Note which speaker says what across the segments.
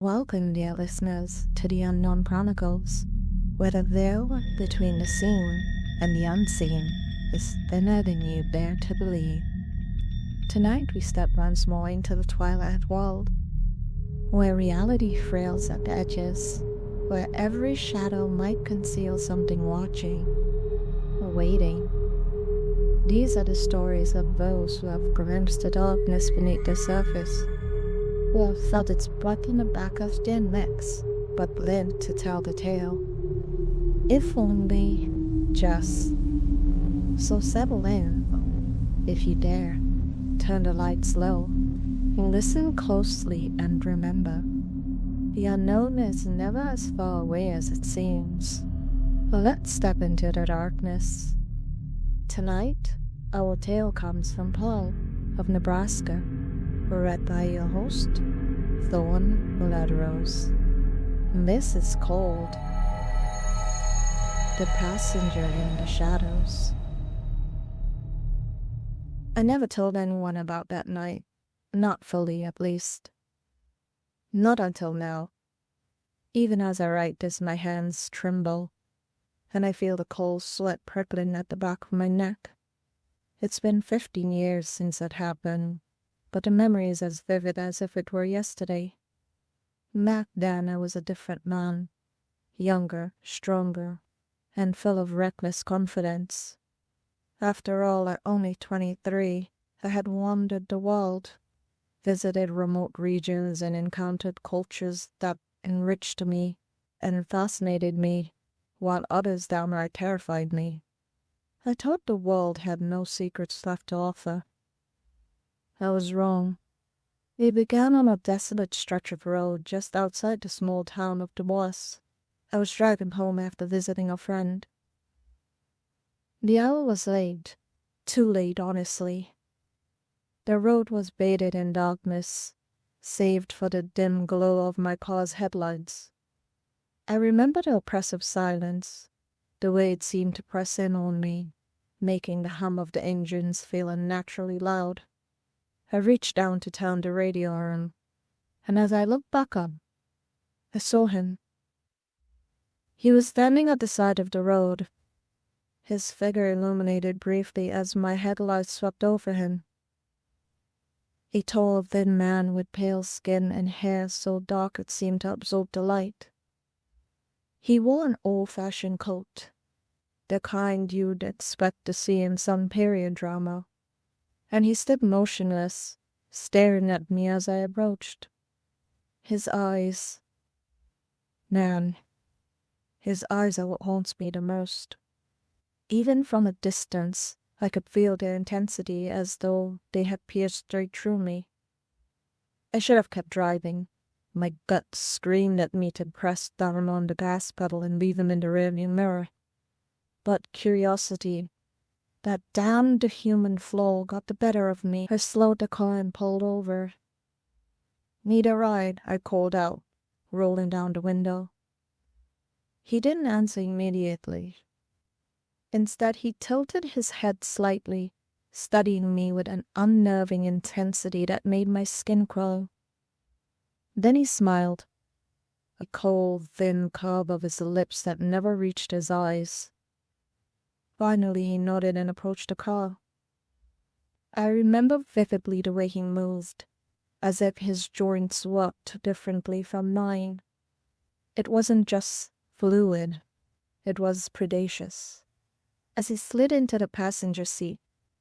Speaker 1: Welcome, dear listeners, to the Unknown Chronicles, where the veil between the seen and the unseen is thinner than you dare to believe. Tonight we step once more into the twilight world, where reality frails at the edges, where every shadow might conceal something watching or waiting. These are the stories of those who have glimpsed the darkness beneath the surface, who have felt its breath in the back of their necks, but lived to tell the tale. If only just. So settle in, if you dare. Turn the lights low, and listen closely and remember, the unknown is never as far away as it seems. Let's step into the darkness. Tonight, our tale comes from Paul of Nebraska, read by your host, Thorn Ladros. This is called The Passenger in the Shadows. I never told anyone about that night, not fully at least. Not until now. Even as I write this, my hands tremble, and I feel the cold sweat prickling at the back of my neck. It's been 15 years since it happened, but the memory is as vivid as if it were yesterday. Back then I was a different man, younger, stronger, and full of reckless confidence. After all, at only 23, I had wandered the world, visited remote regions, and encountered cultures that enriched me and fascinated me, while others downright terrified me. I thought the world had no secrets left to offer. I was wrong. It began on a desolate stretch of road just outside the small town of Nebraska. I was driving home after visiting a friend. The hour was late, too late, honestly. The road was bathed in darkness, save for the dim glow of my car's headlights. I remember the oppressive silence, the way it seemed to press in on me, making the hum of the engines feel unnaturally loud. I reached down to turn the radio on, and as I looked back up, I saw him. He was standing at the side of the road, his figure illuminated briefly as my headlights swept over him. A tall, thin man with pale skin and hair so dark it seemed to absorb the light. He wore an old-fashioned coat, the kind you'd expect to see in some period drama, and he stood motionless, staring at me as I approached. His eyes are what haunts me the most. Even from a distance, I could feel their intensity as though they had pierced straight through me. I should have kept driving. My gut screamed at me to press down on the gas pedal and leave him in the rearview mirror. But curiosity, that damned human flaw, got the better of me. I slowed the car and pulled over. "Need a ride?" I called out, rolling down the window. He didn't answer immediately. Instead, he tilted his head slightly, studying me with an unnerving intensity that made my skin crawl. Then he smiled, a cold, thin curve of his lips that never reached his eyes. Finally, he nodded and approached the car. I remember vividly the way he moved, as if his joints worked differently from mine. It wasn't just fluid, it was predacious. As he slid into the passenger seat,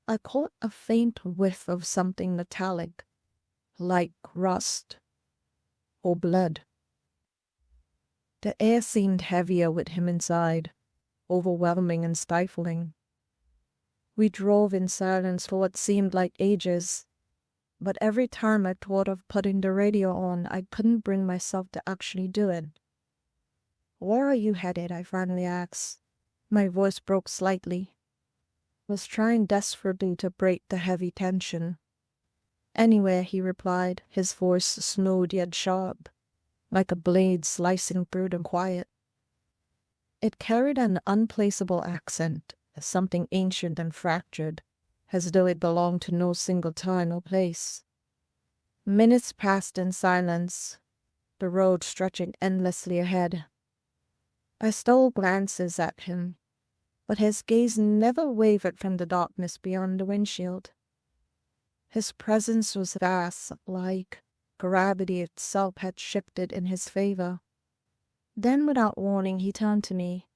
Speaker 1: I caught a faint whiff of something metallic, like rust or blood. The air seemed heavier with him inside, overwhelming and stifling. We drove in silence for what seemed like ages, but every time I thought of putting the radio on, I couldn't bring myself to actually do it. "Where are you headed?" I finally asked. My voice broke slightly. I was trying desperately to break the heavy tension. "Anywhere," he replied, his voice smooth yet sharp, like a blade slicing through the quiet. It carried an unplaceable accent, something ancient and fractured, as though it belonged to no single time or place. Minutes passed in silence, the road stretching endlessly ahead. I stole glances at him, but his gaze never wavered from the darkness beyond the windshield. His presence was vast, like gravity itself had shifted in his favor. Then, without warning, he turned to me.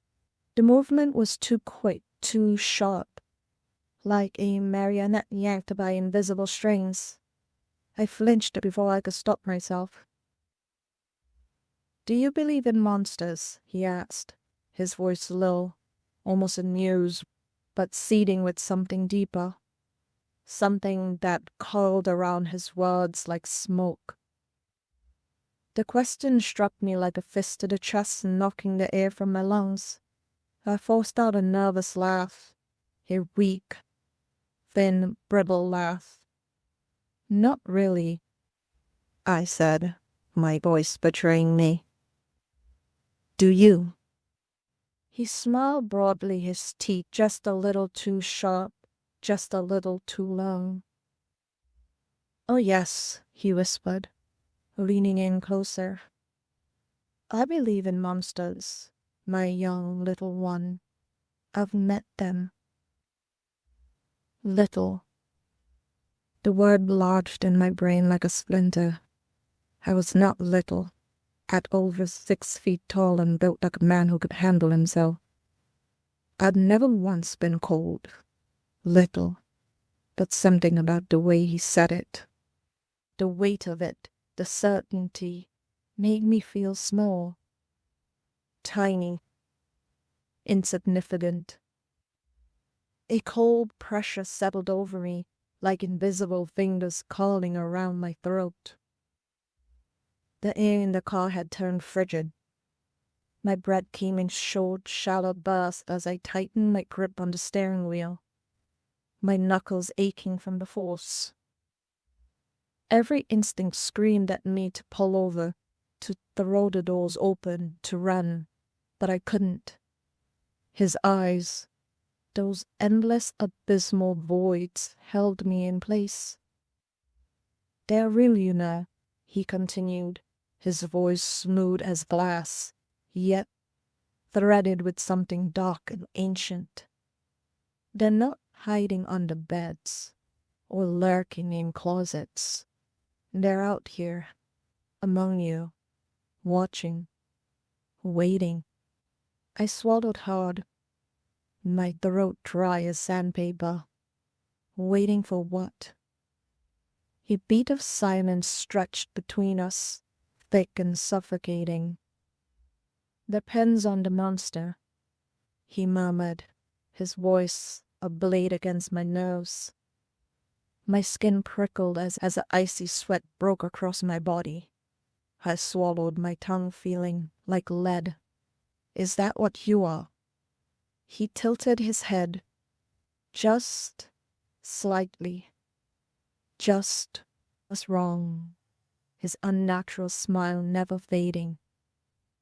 Speaker 1: The movement was too quick, too sharp, like a marionette yanked by invisible strings. I flinched before I could stop myself. "Do you believe in monsters?" he asked, his voice low, almost amused, but seething with something deeper. Something that curled around his words like smoke. The question struck me like a fist to the chest, knocking the air from my lungs. I forced out a nervous laugh, a weak, thin, brittle laugh. "Not really," I said, my voice betraying me. "Do you?" He smiled broadly, his teeth just a little too sharp, just a little too long. "Oh yes," he whispered, leaning in closer. "I believe in monsters, my young little one. I've met them." Little. The word lodged in my brain like a splinter. I was not little, at over 6 feet tall and built like a man who could handle himself. I'd never once been cold. Little. But something about the way he said it, the weight of it, the certainty, made me feel small, tiny, insignificant. A cold pressure settled over me, like invisible fingers curling around my throat. The air in the car had turned frigid. My breath came in short, shallow bursts as I tightened my grip on the steering wheel, my knuckles aching from the force. Every instinct screamed at me to pull over, to throw the doors open, to run, but I couldn't. His eyes, those endless abysmal voids, held me in place. "They're real, you know," he continued, his voice smooth as glass, yet threaded with something dark and ancient. "They're not hiding under beds or lurking in closets. They're out here, among you, watching, waiting." I swallowed hard, my throat dry as sandpaper. Waiting for what? A beat of silence stretched between us, thick and suffocating. "Depends on the monster," he murmured, his voice a blade against my nerves. My skin prickled as an icy sweat broke across my body. I swallowed, my tongue feeling like lead. "Is that what you are?" He tilted his head, just slightly. Just was wrong, his unnatural smile never fading.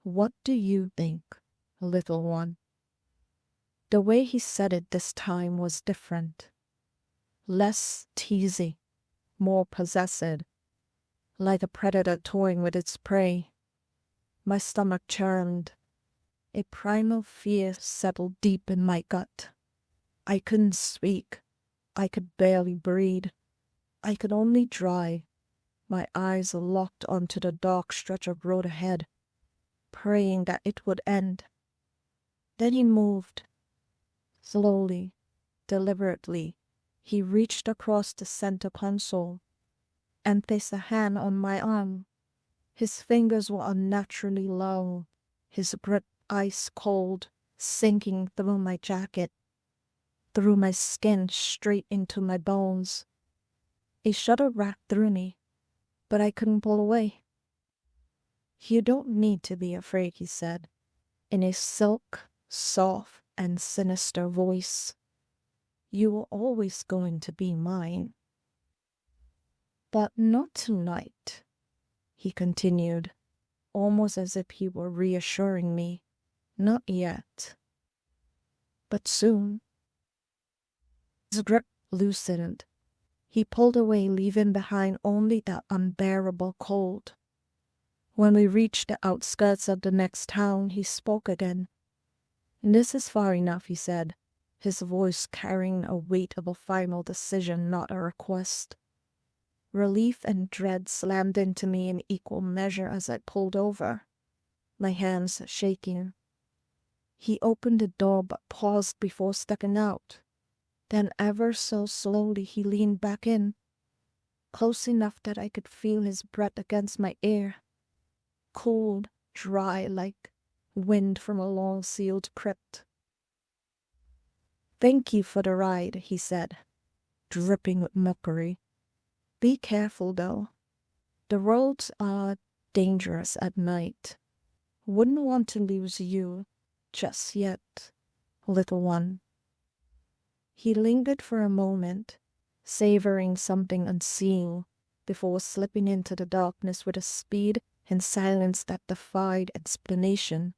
Speaker 1: "What do you think, little one?" The way he said it this time was different. Less teasy, more possessive, like a predator toying with its prey. My stomach churned. A primal fear settled deep in my gut. I couldn't speak. I could barely breathe. I could only dry, my eyes locked onto the dark stretch of road ahead, praying that it would end. Then he moved. Slowly, deliberately, he reached across the center console and placed a hand on my arm. His fingers were unnaturally long, his grip ice cold, sinking through my jacket, through my skin, straight into my bones. A shudder racked through me, but I couldn't pull away. "You don't need to be afraid," he said, in a silk, soft, and sinister voice. "You were always going to be mine." "But not tonight," he continued, almost as if he were reassuring me. "Not yet. But soon." His grip loosened. He pulled away, leaving behind only that unbearable cold. When we reached the outskirts of the next town, he spoke again. "This is far enough," he said, his voice carrying a weight of a final decision, not a request. Relief and dread slammed into me in equal measure as I pulled over, my hands shaking. He opened the door but paused before stepping out. Then ever so slowly he leaned back in, close enough that I could feel his breath against my ear. Cold, dry, like wind from a long-sealed crypt. "Thank you for the ride," he said, dripping with mockery. "Be careful, though. The roads are dangerous at night. Wouldn't want to lose you just yet, little one." He lingered for a moment, savoring something unseen, before slipping into the darkness with a speed and silence that defied explanation.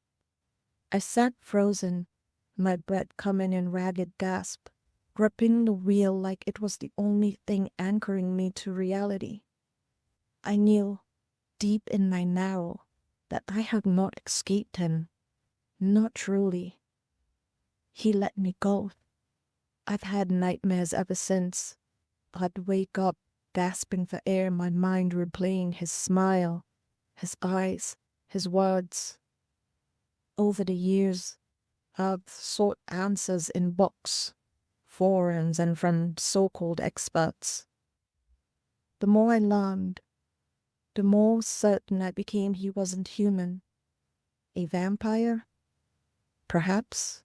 Speaker 1: I sat frozen, my breath coming in ragged gasps, gripping the wheel like it was the only thing anchoring me to reality. I knew, deep in my marrow, that I had not escaped him. Not truly. He let me go. I've had nightmares ever since. I'd wake up, gasping for air, my mind replaying his smile, his eyes, his words. Over the years, I've sought answers in books, forums, and from so-called experts. The more I learned, the more certain I became he wasn't human. A vampire? Perhaps.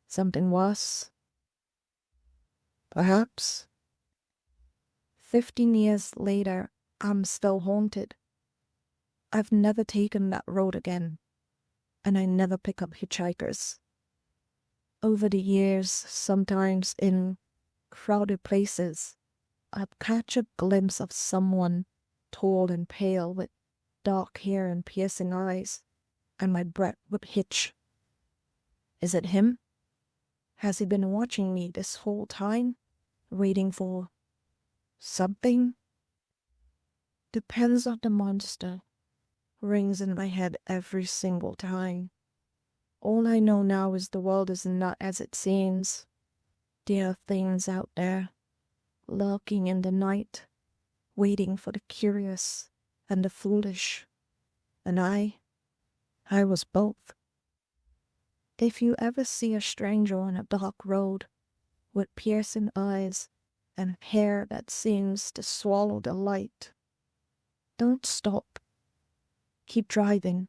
Speaker 1: Something worse. Perhaps. 15 years later, I'm still haunted. I've never taken that road again, and I never pick up hitchhikers. Over the years, sometimes in crowded places, I'd catch a glimpse of someone tall and pale with dark hair and piercing eyes, and my breath would hitch. Is it him? Has he been watching me this whole time, waiting for something? Depends on the monster. Rings in my head every single time. All I know now is the world is not as it seems. There are things out there, lurking in the night, waiting for the curious and the foolish. And I was both. If you ever see a stranger on a dark road, with piercing eyes and hair that seems to swallow the light, don't stop. Keep driving.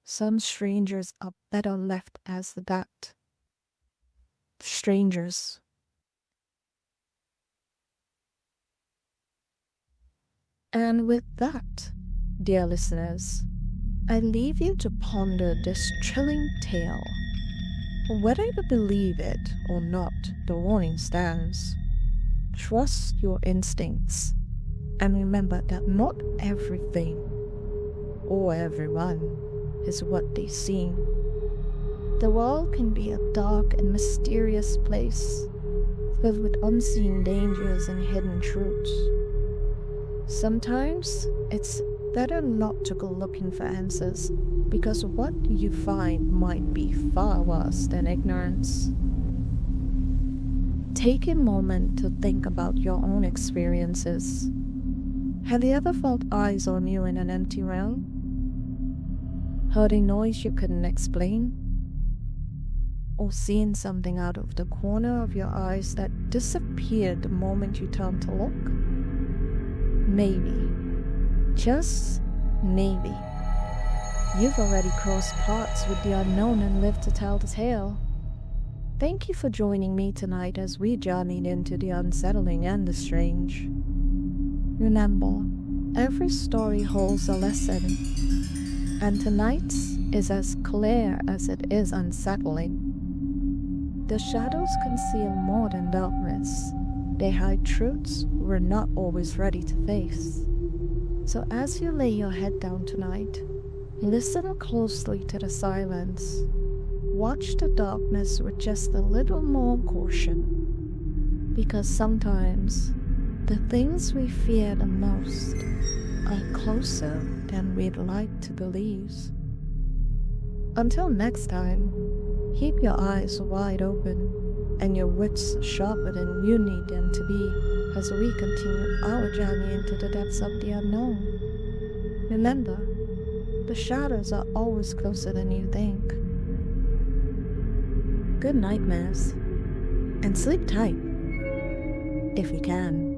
Speaker 1: Some strangers are better left as that. Strangers. And with that, dear listeners, I leave you to ponder this chilling tale. Whether you believe it or not, the warning stands. Trust your instincts, and remember that not everything or everyone is what they seem. The world can be a dark and mysterious place, filled with unseen dangers and hidden truths. Sometimes it's better not to go looking for answers, because what you find might be far worse than ignorance. Take a moment to think about your own experiences. Have you ever felt eyes on you in an empty room? Heard a noise you couldn't explain? Or seen something out of the corner of your eyes that disappeared the moment you turned to look? Maybe, just maybe, you've already crossed paths with the unknown and lived to tell the tale. Thank you for joining me tonight as we journeyed into the unsettling and the strange. Remember, every story holds a lesson, and tonight's is as clear as it is unsettling. The shadows conceal more than darkness. They hide truths we're not always ready to face. So as you lay your head down tonight, listen closely to the silence. Watch the darkness with just a little more caution. Because sometimes the things we fear the most are closer than we'd like to believe. Until next time, keep your eyes wide open and your wits sharper than you need them to be as we continue our journey into the depths of the unknown. Remember, the shadows are always closer than you think. Good nightmares, and sleep tight, if you can.